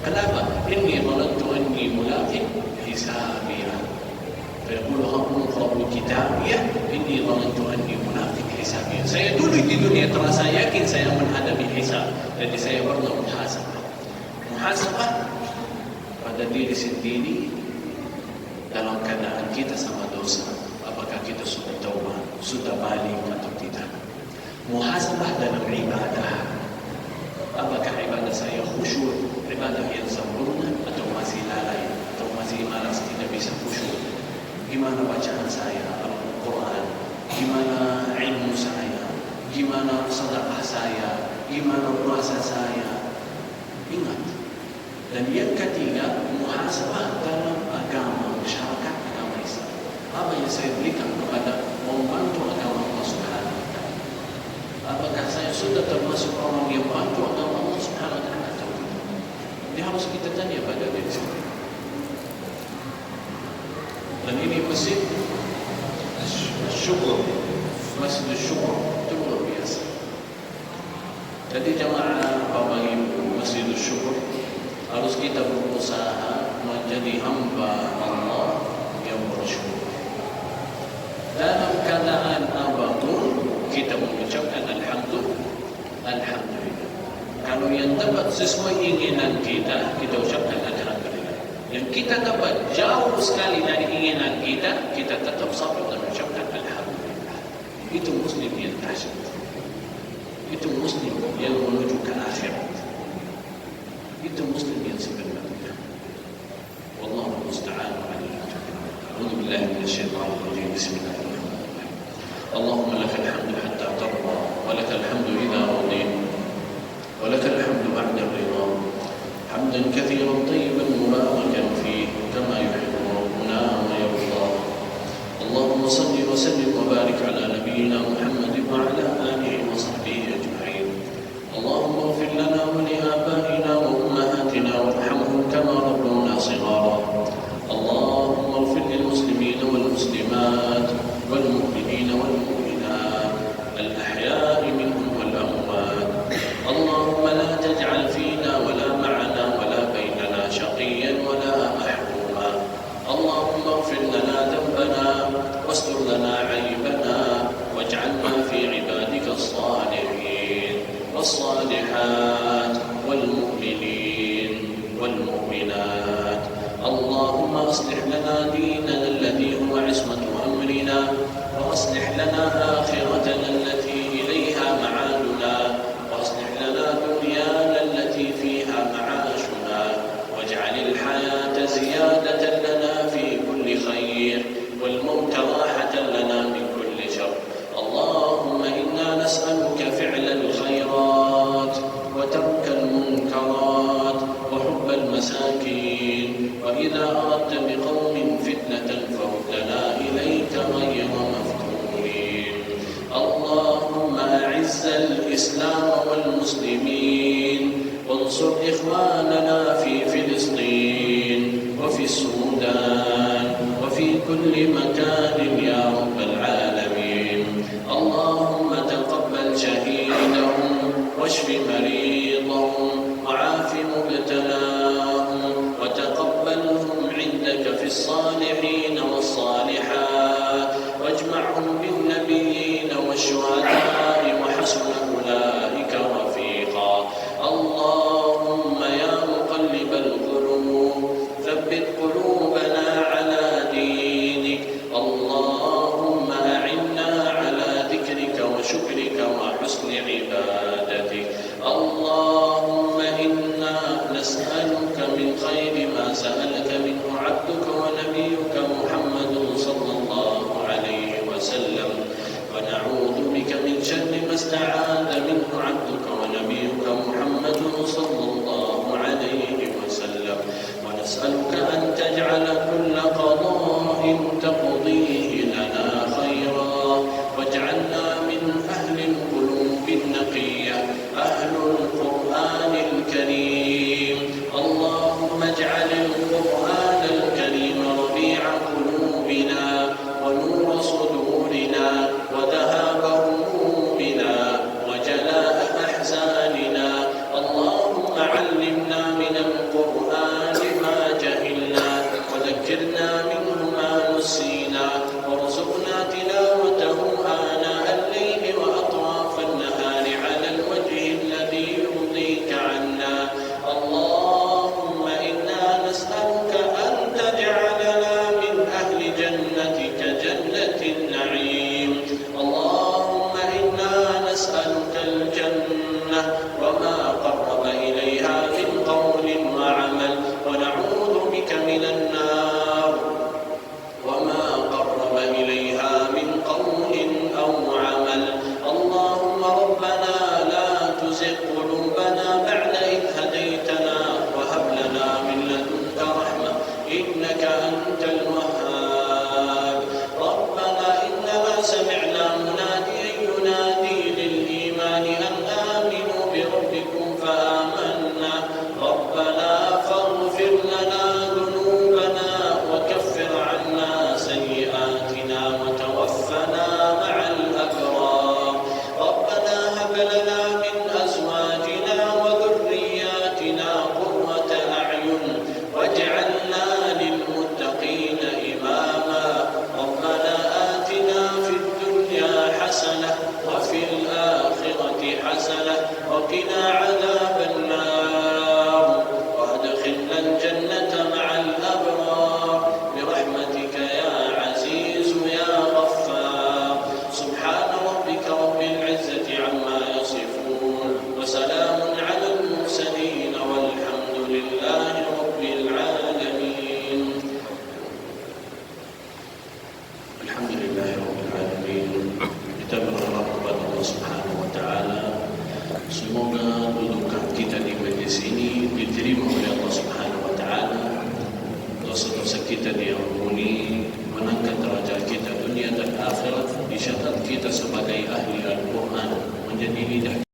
Kenapa? Inni dhanantu anni mulaqin hisabiya. Fayaqulu haqqa kitabiyah inni dhanantu anni mulaqin hisabiya. Saya dulu di dunia terasa yakin saya menghadapi hisab. Jadi saya pernah muhasabah. Muhasabah pada diri sendiri dalam keadaan kita sama dosa. Apakah kita sudah taubat, sudah balik atau tidak? Muhasabah dalam ibadah. Apakah ibadah saya khusyuk, ibadah yang sempurna, atau masih lalai, atau masih malas tidak bisa khusyuk? Gimana bacaan saya Al-Quran? Gimana ilmu saya? Gimana sedekah saya? Gimana puasa saya? Ingat. Dan yang ketiga, muhasabah dalam agama, masyarakat agama Islam. Apa yang saya berikan kepada membantu agama Allah Subhanahu wa Ta'ala? Apakah saya sudah termasuk orang yang bantu agama Allah Subhanahu wa Ta'ala atau tidak? Ini harus kita tanya pada diri sendiri. Dan ini masjid syukur, masjid syukur itu luar biasa. Jadi jamaah Bapak Ibu, masjid syukur harus kita berusaha menjadi hamba Allah yang bersyukur. Dalam keadaan apapun kita mengucapkan Alhamdulillah. Kalau yang dapat sesuai keinginan kita, kita ucapkan Alhamdulillah. Yang kita dapat jauh sekali dari keinginan kita, kita tetap sabar dan ucapkan Alhamdulillah. Itu Muslim yang dahsyat. Itu Muslim yang menuju ke akhirat. Itu Muslim yang sebenarnya. Wallahu musta'an wa alaihi. A'udzu billahi minasyaitonir rajim. Bismillahirrahmanirrahim. Allahumma lakal hamdu hatta tarda wa lakal hamdu idza radita wa lakal hamdu ba'da ridha. Hamdan katsiran tayyiban mubarakan fihi kama yuhibbu rabbuna wa yarda. Allahumma salli wa sallim wa barik ala nabiyyina Muhammad wa ala alihi wa sahbihi ajma'in. Allahumma ighfir lana wa li abaina wa ummahatina warhamhum kama rabbawna shighara. Allahumma ighfir lil muslimina wal muslimat wal mu'minina wal mu'minat al ahya'i minhum wal amwat. Allahumma la taj'al fina wa la ma'ana wa la bainana shaqiyyan wa la mahruma. Allahumma ighfir lana dhanbana wastur lana 'aybana waj'alna fi 'ibadika as-salihin was-salihat wal mu'minin wal mu'minat. Allahumma aslih lana dinana alladhi huwa 'ismatu amrina wa aslih lana akhiratana allati ilayha ma'aduna wa aslih lana dunyana allati fiha ma'ashuna waj'al al-hayata ziyadatan lana fi kulli khair wal mauta rahatan lana min kulli shar. Allahumma inna nas'aluka fi'la al-khairat wa tarka al-munkarat wa hubba al-masakin wa idha aradta biqawmin fitnatan faruddana ilayka ghayra maftunin. Allahumma a'izz al-islam wal muslimin wansur ikhwanana fi Filistin wa fi Sudan wa fi kulli makan ya rabbal alamin. Allahumma taqabbal shahidahum wash بالصالحين والصالحات واجمعهم بالنبيين والشهداء وحسن أولئك رفيقا. اللهم يا مقلب القلوب ثبت قلوبنا على دينك. اللهم أعنا على ذكرك وشكرك وحسن عبادتك. اللهم إنا نسألك من خير ما سألك منه عبدك ونبيك محمد صلى الله عليه وسلم، ونعوذ بك من شر ما استعاذ منه عبدك ونبيك محمد صلى الله عليه وسلم، ونسألك أن تجعل كل قضاء تقضيه لنا خيرا، واجعلنا من أهل القلوب النقية أهل القرآن الكريم. اللهم اجعل القرآن الكريم ربيع قلوبنا ونور صدورنا وذهاب همومنا وجلاء أحزاننا. اللهم علمنا من القرآن ما جهلنا وذكرنا منه ما نسينا، وارزقنا تلاوته آناء الليل وأطراف النهار على الوجه الذي يرضيك عنا. اللهم إنا نسألك أن تجعلنا من أهل جنتك جنة النعيم. اللهم إنا نسألك الجنة وما قرب إليها من قول وعمل، ونعوذ بك من النار وما قرب إليها من قول أو عمل. اللهم ربنا لا تزغ قلوبنا بعد إذ هديتنا وهب لنا من لدنك رحمة إنك أنت الوهاب. ربنا إننا سمعنا مناديا ينادي للإيمان أن آمنوا بربكم فآمنا. ربنا فاغفر لنا ذنوبنا وكفر عنا سيئاتنا وتوفنا مع الأبرار. ربنا هب لنا من أزواجنا وذرياتنا قرة أعين واجعلنا للمتقين إماما. ربنا آتنا في الدنيا حسنة وفي الآخرة حسنة وقنا عذاب النار، وادخلنا الجنة مع الأبرار برحمتك يا عزيز يا غفار. سبحان ربك رب العزة عما يصفون وسلام على المرسلين والحمد لله رب العالمين. الحمد لله رب العالمين. Kita berharap kepada Allah Subhanahu wa taala semoga dudukan kita di majlis ini diterima oleh Allah Subhanahu wa taala. Dosa-dosa kita diampuni, menangkan derajat kita dunia dan akhirat, dicatat kita sebagai ahli Al-Quran, menjadi lidah